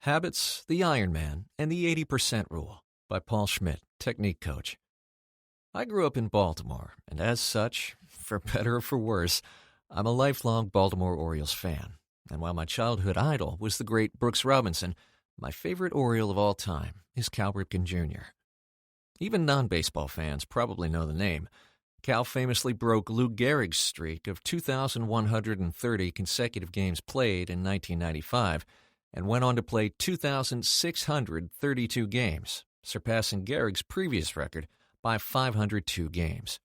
Habits, the Iron Man, and the 80% Rule by Paul Schmidt, technique coach. I grew up in Baltimore, and as such, for better or for worse, I'm a lifelong Baltimore Orioles fan. And while my childhood idol was the great Brooks Robinson, my favorite Oriole of all time is Cal Ripken Jr. Even non-baseball fans probably know the name. Cal famously broke Lou Gehrig's streak of 2,130 consecutive games played in 1995 and went on to play 2,632 games, surpassing Gehrig's previous record by 502 games.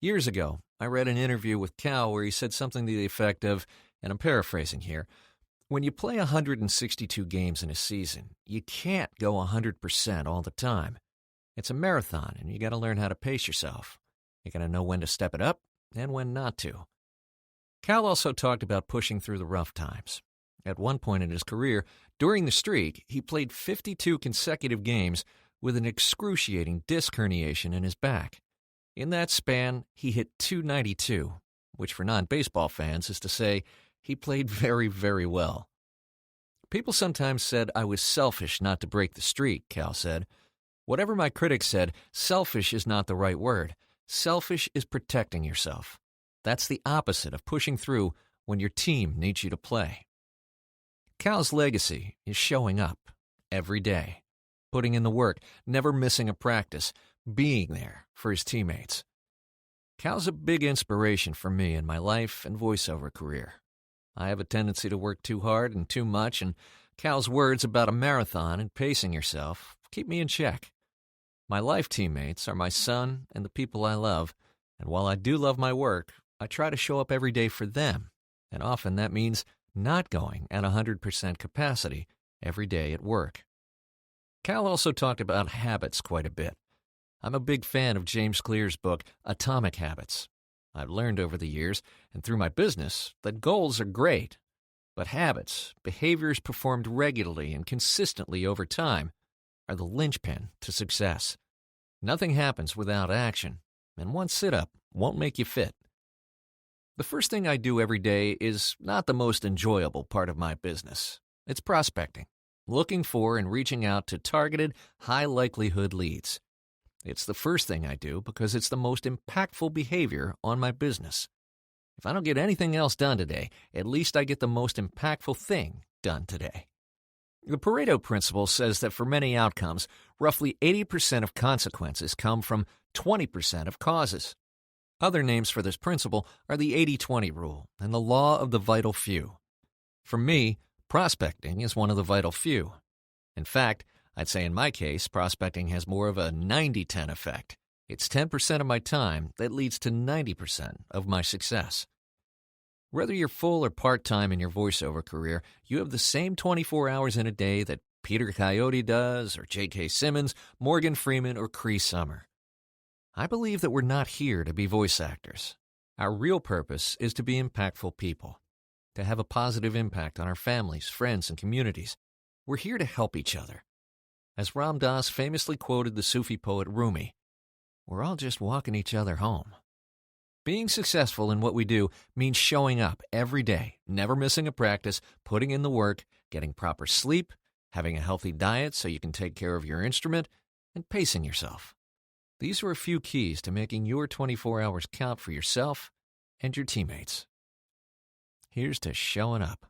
Years ago, I read an interview with Cal where he said something to the effect of, and I'm paraphrasing here, when you play 162 games in a season, you can't go 100% all the time. It's a marathon, and you got to learn how to pace yourself. You got to know when to step it up and when not to. Cal also talked about pushing through the rough times. At one point in his career, during the streak, he played 52 consecutive games with an excruciating disc herniation in his back. In that span, he hit .292, which for non-baseball fans is to say he played very, very well. People sometimes said I was selfish not to break the streak, Cal said. Whatever my critics said, selfish is not the right word. Selfish is protecting yourself. That's the opposite of pushing through when your team needs you to play. Cal's legacy is showing up every day, putting in the work, never missing a practice, being there for his teammates. Cal's a big inspiration for me in my life and voiceover career. I have a tendency to work too hard and too much, and Cal's words about a marathon and pacing yourself keep me in check. My life teammates are my son and the people I love, and while I do love my work, I try to show up every day for them, and often that means not going at 100% capacity every day at work. Cal also talked about habits quite a bit. I'm a big fan of James Clear's book, Atomic Habits. I've learned over the years, and through my business, that goals are great, but habits, behaviors performed regularly and consistently over time, are the linchpin to success. Nothing happens without action, and one sit-up won't make you fit. The first thing I do every day is not the most enjoyable part of my business. It's prospecting, looking for and reaching out to targeted, high-likelihood leads. It's the first thing I do because it's the most impactful behavior on my business. If I don't get anything else done today, at least I get the most impactful thing done today. The Pareto principle says that for many outcomes, roughly 80% of consequences come from 20% of causes. Other names for this principle are the 80-20 rule and the law of the vital few. For me, prospecting is one of the vital few. In fact, I'd say in my case, prospecting has more of a 90-10 effect. It's 10% of my time that leads to 90% of my success. Whether you're full or part-time in your voiceover career, you have the same 24 hours in a day that Peter Coyote does, or J.K. Simmons, Morgan Freeman, or Cree Summer. I believe that we're not here to be voice actors. Our real purpose is to be impactful people, to have a positive impact on our families, friends, and communities. We're here to help each other. As Ram Dass famously quoted the Sufi poet Rumi, we're all just walking each other home. Being successful in what we do means showing up every day, never missing a practice, putting in the work, getting proper sleep, having a healthy diet so you can take care of your instrument, and pacing yourself. These are a few keys to making your 24 hours count for yourself and your teammates. Here's to showing up.